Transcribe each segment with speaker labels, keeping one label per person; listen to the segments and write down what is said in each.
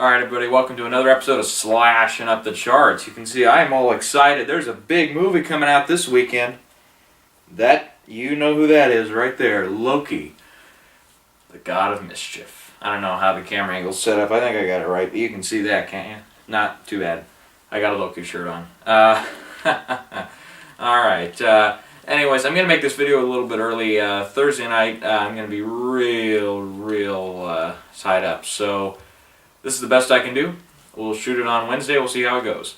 Speaker 1: Alright everybody, welcome to another episode of Slashing Up the Charts. You can see I am all excited. There's a big movie coming out this weekend. You know who that is right there. Loki, the God of Mischief. I don't know how the camera angle's set up. I think I got it right. You can see that, can't you? Not too bad. I got a Loki shirt on. Alright, anyways, I'm going to make this video a little bit early. Thursday night, I'm going to be real tied up. So this is the best I can do. We'll shoot it on Wednesday. We'll see how it goes.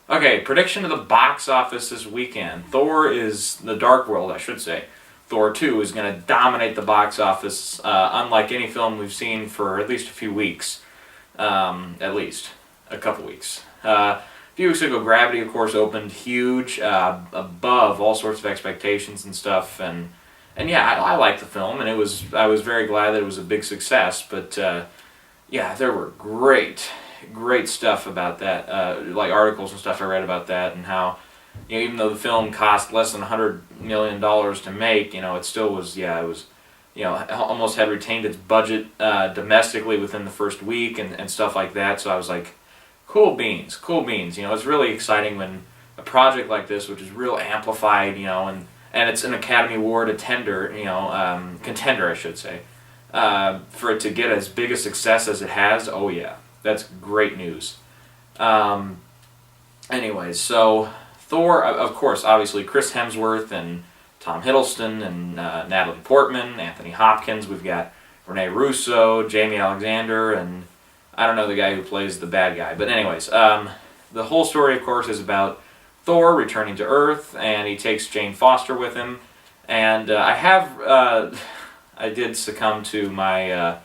Speaker 1: Okay, prediction of the box office this weekend. The Dark World, I should say. Thor 2 is going to dominate the box office, unlike any film we've seen for at least a few weeks. At least a couple weeks. A few weeks ago, Gravity, of course, opened huge, above all sorts of expectations and stuff. And yeah, I liked the film, and I was very glad that it was a big success. But yeah, there were great stuff about that, like articles and stuff I read about that, and how, you know, even though the film cost less than $100 million to make, you know, it still was, yeah, it was, you know, almost had retained its budget domestically within the first week and stuff like that. So I was like, cool beans. You know, it's really exciting when a project like this, which is real amplified, you know, and it's an Academy Award contender, I should say. For it to get as big a success as it has, oh yeah, that's great news. Anyways, so Thor, of course, obviously Chris Hemsworth and Tom Hiddleston and Natalie Portman, Anthony Hopkins. We've got Rene Russo, Jamie Alexander, and I don't know the guy who plays the bad guy. But anyways, the whole story, of course, is about Thor returning to Earth, and he takes Jane Foster with him. And I did succumb to my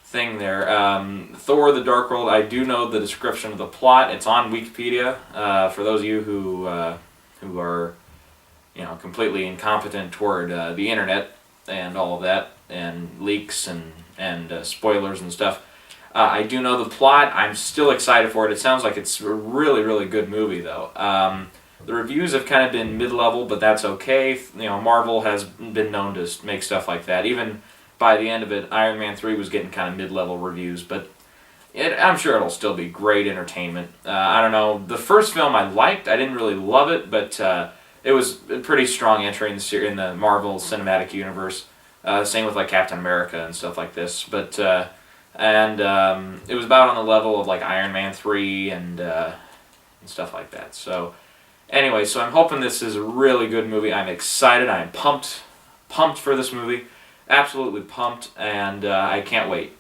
Speaker 1: thing there. Thor: The Dark World. I do know the description of the plot. It's on Wikipedia. For those of you who are, you know, completely incompetent toward the internet and all of that, and leaks and spoilers and stuff. I do know the plot. I'm still excited for it. It sounds like it's a really good movie, though. The reviews have kind of been mid-level, but that's okay. You know, Marvel has been known to make stuff like that. Even by the end of it, Iron Man 3 was getting kind of mid-level reviews, but I'm sure it'll still be great entertainment. I don't know. The first film I liked. I didn't really love it, but it was a pretty strong entry in the Marvel Cinematic Universe. Same with like Captain America and stuff like this. But it was about on the level of like Iron Man 3 and stuff like that. So anyway, so I'm hoping this is a really good movie. I'm excited. I'm pumped for this movie. Absolutely pumped, and I can't wait.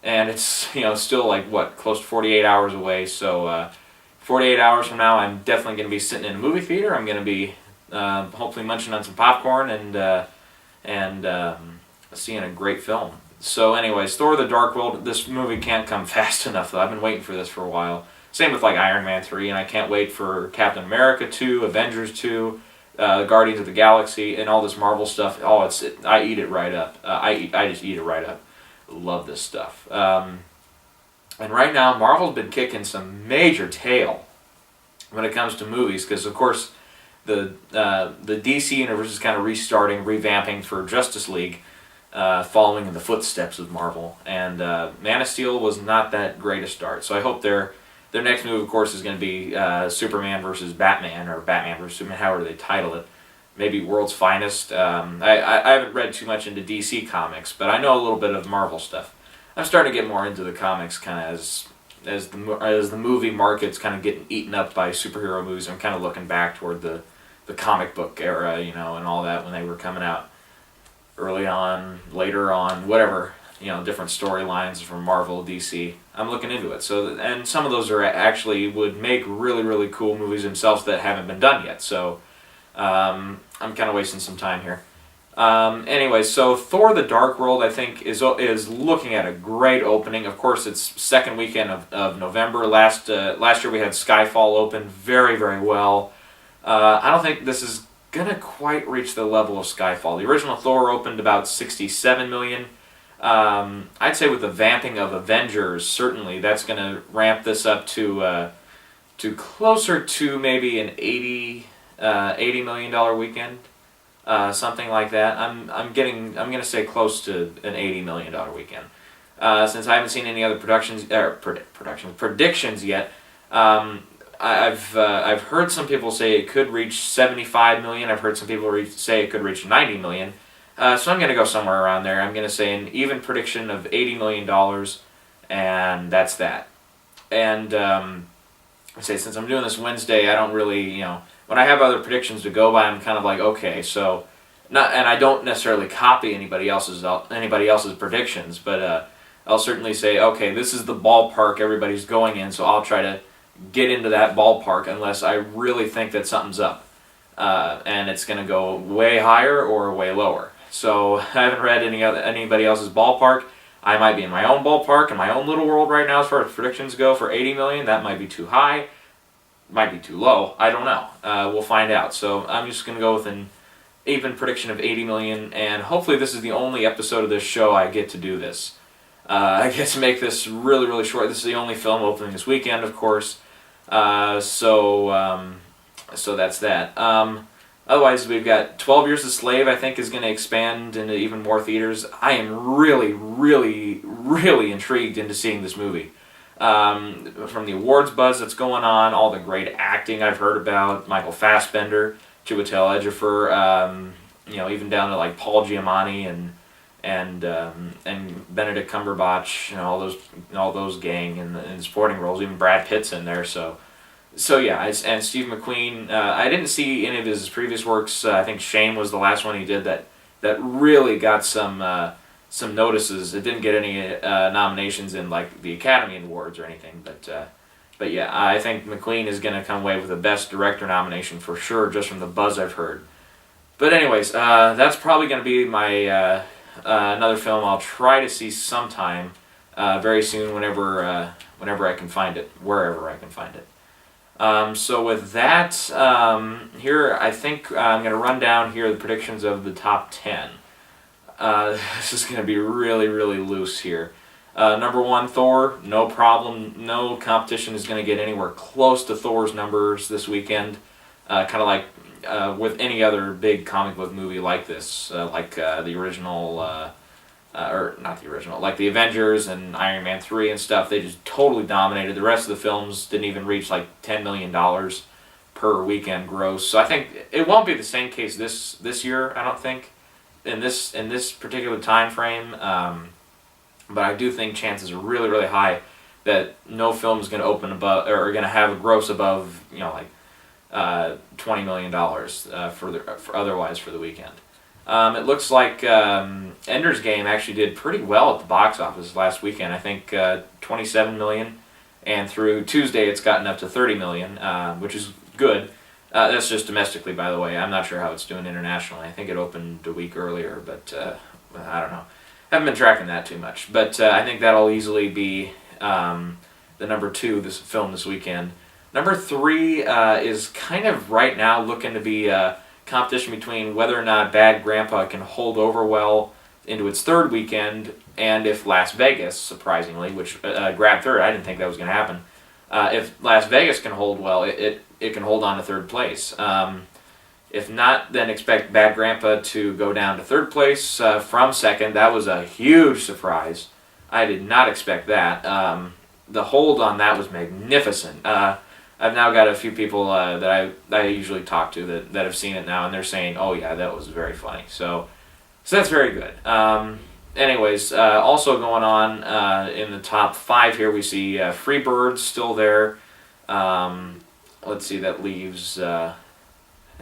Speaker 1: And it's, you know, still like, what, close to 48 hours away, so 48 hours from now I'm definitely going to be sitting in a movie theater. I'm going to be hopefully munching on some popcorn and seeing a great film. So anyways, Thor: The Dark World, this movie can't come fast enough, though. I've been waiting for this for a while. Same with like Iron Man 3, and I can't wait for Captain America 2, Avengers 2, Guardians of the Galaxy, and all this Marvel stuff. Oh, I eat it right up. I just eat it right up. Love this stuff. And right now, Marvel's been kicking some major tail when it comes to movies, because of course the DC universe is kind of restarting, revamping for Justice League, following in the footsteps of Marvel. And Man of Steel was not that great a start, so I hope their next move, of course, is going to be Superman versus Batman, or Batman versus Superman, however they title it. Maybe World's Finest. I haven't read too much into DC comics, but I know a little bit of Marvel stuff. I'm starting to get more into the comics kind of as the movie market's kind of getting eaten up by superhero movies. I'm kind of looking back toward the comic book era, you know, and all that when they were coming out early on, later on, whatever. You know, different storylines from Marvel, DC. I'm looking into it. So, and some of those are actually would make really cool movies themselves that haven't been done yet. So, I'm kind of wasting some time here. Anyway, so Thor: The Dark World, I think, is looking at a great opening. Of course, it's second weekend of November. Last year we had Skyfall open very well. I don't think this is gonna quite reach the level of Skyfall. The original Thor opened about 67 million. I'd say with the vamping of Avengers, certainly that's going to ramp this up to closer to maybe an $80 million weekend, something like that. I'm going to say close to an $80 million weekend. since I haven't seen any other predictions yet. I've heard some people say it could reach 75 million. I've heard some people say it could reach 90 million. So I'm going to go somewhere around there. I'm going to say an even prediction of $80 million, and that's that. And I say, since I'm doing this Wednesday, I don't really, when I have other predictions to go by, I'm kind of like, okay, so and I don't necessarily copy anybody else's predictions, but I'll certainly say, okay, this is the ballpark everybody's going in, so I'll try to get into that ballpark unless I really think that something's up, and it's going to go way higher or way lower. So I haven't read anybody else's ballpark. I might be in my own ballpark, in my own little world right now as far as predictions go for 80 million. That might be too high, might be too low. I don't know. We'll find out. So I'm just going to go with an even prediction of 80 million, and hopefully this is the only episode of this show I get to do this. I get to make this really, really short. This is the only film opening this weekend, of course. So that's that. Otherwise, we've got 12 Years a Slave, I think, is going to expand into even more theaters. I am really, really, really intrigued into seeing this movie. From the awards buzz that's going on, all the great acting I've heard about, Michael Fassbender, Chiwetel Ejiofor, even down to like Paul Giamatti and Benedict Cumberbatch, all those gang in supporting roles. Even Brad Pitt's in there, So yeah, and Steve McQueen. I didn't see any of his previous works. I think Shame was the last one he did that really got some notices. It didn't get any nominations in like the Academy Awards or anything, but yeah, I think McQueen is going to come away with the Best Director nomination for sure, just from the buzz I've heard. But anyways, that's probably going to be my another film I'll try to see sometime very soon, whenever I can find it, wherever I can find it. So with that, here I think I'm going to run down here the predictions of the top 10. This is going to be really, really loose here. Number 1, Thor, no problem. No competition is going to get anywhere close to Thor's numbers this weekend. Kind of like with any other big comic book movie like this, like the original, or not the original, like the Avengers and Iron Man 3 and stuff. They just totally dominated. The rest of the films didn't even reach like $10 million per weekend gross. So I think it won't be the same case this year, I don't think, in this particular time frame. But I do think chances are really, really high that no film is going to open above, or going to have a gross above, like $20 million for otherwise for the weekend. It looks like Ender's Game actually did pretty well at the box office last weekend. I think 27 million, and through Tuesday it's gotten up to 30 million, which is good. That's just domestically, by the way. I'm not sure how it's doing internationally. I think it opened a week earlier, but I don't know. Haven't been tracking that too much, but I think that'll easily be the number 2 film this weekend. Number 3 is kind of right now looking to be a competition between whether or not Bad Grandpa can hold over well into its 3rd weekend, and if Las Vegas, surprisingly, which grabbed 3rd, I didn't think that was going to happen. If Las Vegas can hold well, it can hold on to 3rd place. If not, then expect Bad Grandpa to go down to 3rd place from 2nd. That was a huge surprise. I did not expect that. The hold on that was magnificent. I've now got a few people that I usually talk to that have seen it now, and they're saying, "Oh yeah, that was very funny." So that's very good. Anyways, also going on in the top 5 here, we see Freebirds still there. Let's see, that leaves. I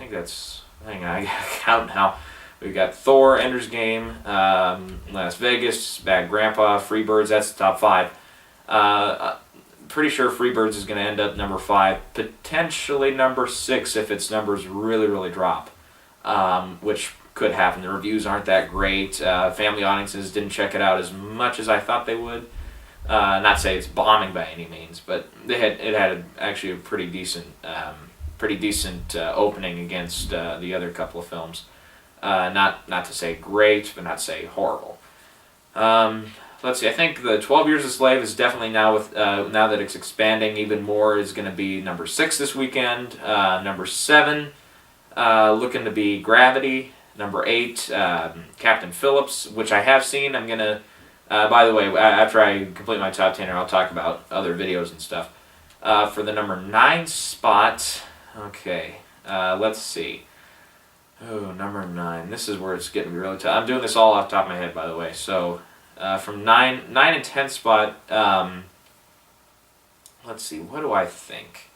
Speaker 1: gotta count now. We've got Thor, Ender's Game, Las Vegas, Bad Grandpa, Freebirds. That's the top 5. Pretty sure Freebirds is going to end up number 5, potentially number 6 if its numbers really, really drop, which could happen. The reviews aren't that great. Family audiences didn't check it out as much as I thought they would. Not say it's bombing by any means, but it had actually a pretty decent opening against the other couple of films. Not to say great, but not to say horrible. Let's see. I think the 12 Years a Slave is definitely now now that it's expanding even more, is going to be number 6 this weekend. Number 7, looking to be Gravity. Number 8, Captain Phillips, which I have seen. I'm gonna By the way, after I complete my top 10 here, I'll talk about other videos and stuff. For the number 9 spot, okay, let's see. Oh, number 9. This is where it's getting really tough. I'm doing this all off the top of my head, by the way. So, from 9 and 10 spot, let's see, what do I think?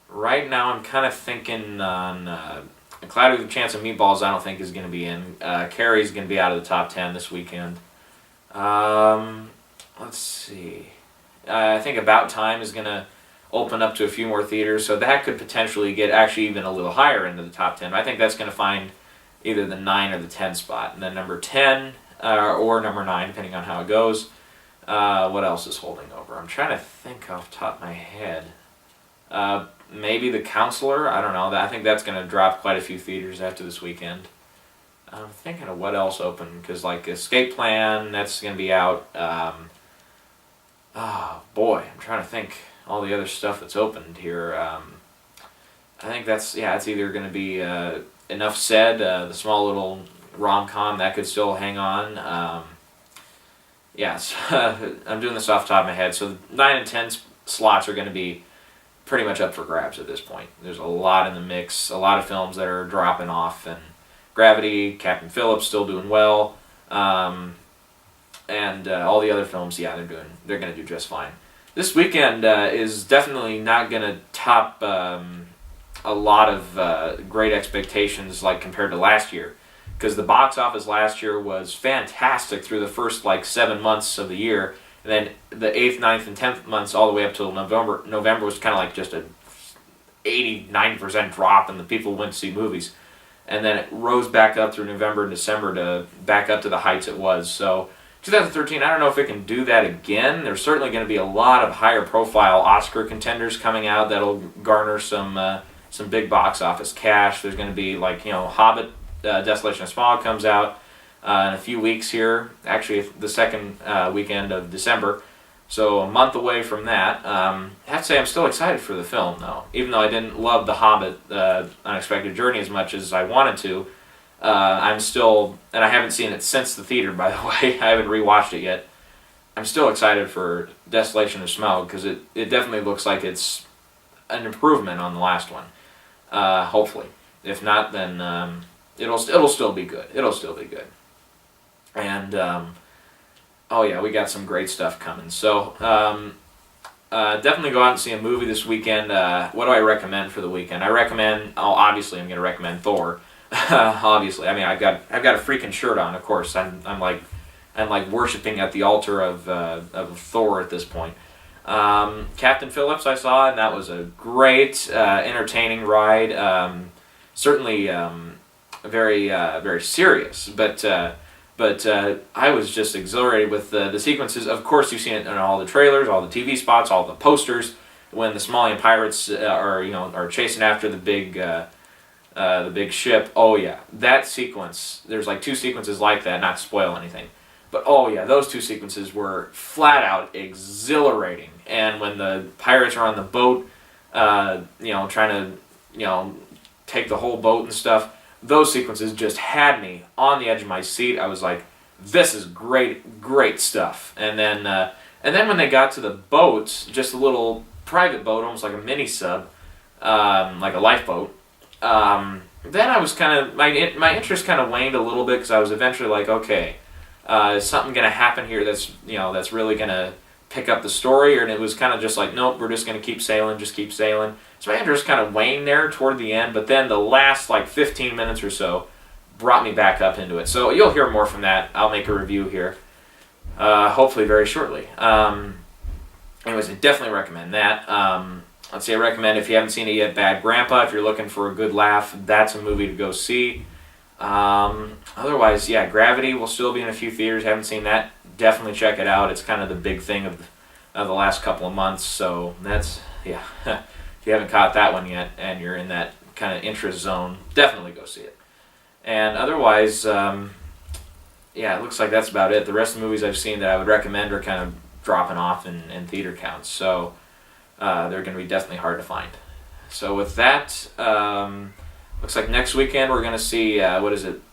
Speaker 1: Right now, I'm kind of thinking on a cloudy chance of meatballs. I don't think is going to be in. Carrie's going to be out of the top 10 this weekend. Let's see. I think About Time is going to open up to a few more theaters, so that could potentially get actually even a little higher into the top 10. I think that's going to find either the 9 or the 10 spot. And then number 10 or number 9, depending on how it goes. What else is holding over? I'm trying to think off the top of my head. Maybe The Counselor. I don't know. I think that's going to drop quite a few theaters after this weekend. I'm thinking of what else open, because like Escape Plan, that's going to be out. Oh boy, I'm trying to think all the other stuff that's opened here. I think it's either going to be Enough Said, the small little rom-com, that could still hang on. I'm doing this off the top of my head. So 9 and 10 slots are going to be pretty much up for grabs at this point. There's a lot in the mix, a lot of films that are dropping off, and Gravity, Captain Phillips still doing well, and all the other films, they're going to do just fine. This weekend is definitely not going to top a lot of great expectations like compared to last year, because the box office last year was fantastic through the first 7 months of the year, and then the 8th, 9th, and 10th months all the way up till November. November was kind of like just a 80-90% drop, and the people went to see movies. And then it rose back up through November and December to back up to the heights it was. So 2013, I don't know if it can do that again. There's certainly going to be a lot of higher profile Oscar contenders coming out that'll garner some big box office cash. There's going to be Hobbit, Desolation of Smaug comes out in a few weeks here. Actually, the second weekend of December. So a month away from that. I have to say I'm still excited for the film, though. Even though I didn't love The Hobbit, Unexpected Journey as much as I wanted to, I'm still, and I haven't seen it since the theater, by the way. I haven't rewatched it yet. I'm still excited for Desolation of Smaug, because it definitely looks like it's an improvement on the last one. Hopefully. If not, then it'll still be good. It'll still be good. And we got some great stuff coming. So definitely go out and see a movie this weekend. What do I recommend for the weekend? Obviously I'm going to recommend Thor. Obviously, I mean I've got a freaking shirt on. Of course, I'm like worshiping at the altar of Thor at this point. Captain Phillips I saw, and that was a great, entertaining ride. Certainly very serious, but I was just exhilarated with the sequences. Of course, you've seen it in all the trailers, all the TV spots, all the posters. When the Somalian pirates are chasing after the big ship. Oh yeah, that sequence. There's 2 sequences like that. Not to spoil anything, but oh yeah, those 2 sequences were flat out exhilarating. And when the pirates are on the boat, trying to take the whole boat and stuff. Those sequences just had me on the edge of my seat. I was like, this is great stuff. And then when they got to the boat, just a little private boat, almost like a mini sub, like a lifeboat, then I was kind of, my interest kind of waned a little bit, because I was eventually like, okay, is something going to happen here that's really going to pick up the story? And it was kind of just like, nope, we're just going to keep sailing, just keep sailing. So my interest kind of waned there toward the end, but then the last 15 minutes or so brought me back up into it. So you'll hear more from that. I'll make a review here, hopefully very shortly. Anyways, I definitely recommend that. Let's say I recommend, if you haven't seen it yet, Bad Grandpa. If you're looking for a good laugh, that's a movie to go see. Otherwise, Gravity will still be in a few theaters. Haven't seen that. Definitely check it out. It's kind of the big thing of the last couple of months. So that's, if you haven't caught that one yet and you're in that kind of interest zone, definitely go see it. And otherwise, it looks like that's about it. The rest of the movies I've seen that I would recommend are kind of dropping off in theater counts. So they're going to be definitely hard to find. So with that, looks like next weekend we're going to see,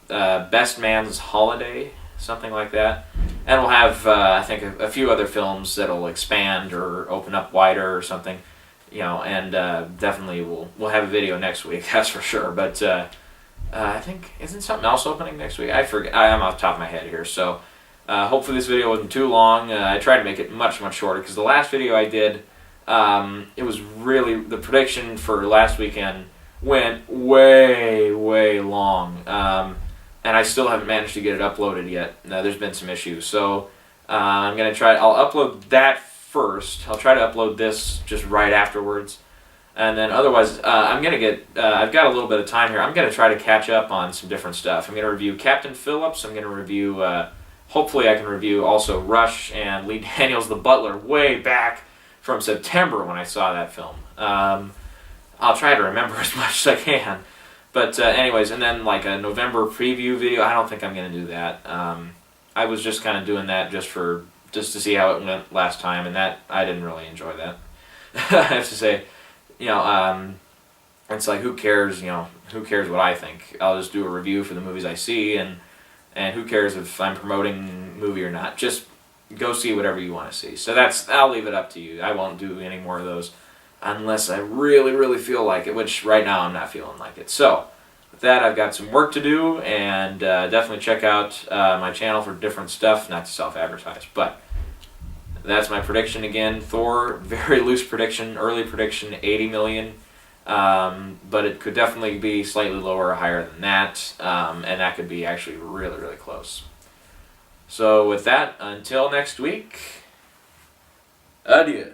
Speaker 1: Best Man's Holiday, something like that. and we'll have I think a few other films that'll expand or open up wider or something, and definitely we'll have a video next week, that's for sure. But I think, isn't something else opening next week? I forget. I'm off the top of my head here. So hopefully this video wasn't too long. I tried to make it much shorter because the last video I did, it was really, the prediction for last weekend went way long. And I still haven't managed to get it uploaded yet. There's been some issues. So I'm going to try, I'll upload that first. I'll try to upload this just right afterwards. And then otherwise, I'm going to get, I've got a little bit of time here. I'm going to try to catch up on some different stuff. I'm going to review Captain Phillips. I'm going to review, hopefully I can review also Rush and Lee Daniels, The Butler, way back from September when I saw that film. I'll try to remember as much as I can. But anyways, and then like a November preview video, I don't think I'm going to do that. I was just kind of doing that just to see how it went last time, and that I didn't really enjoy that. I have to say, it's like, who cares, who cares what I think? I'll just do a review for the movies I see, and who cares if I'm promoting a movie or not? Just go see whatever you want to see. So I'll leave it up to you. I won't do any more of those unless I really feel like it, which right now I'm not feeling like it. So with that, I've got some work to do, and definitely check out my channel for different stuff, not to self-advertise, but that's my prediction again. Thor, very loose prediction, early prediction, 80 million, but it could definitely be slightly lower or higher than that, and that could be actually really close. So with that, until next week, adieu.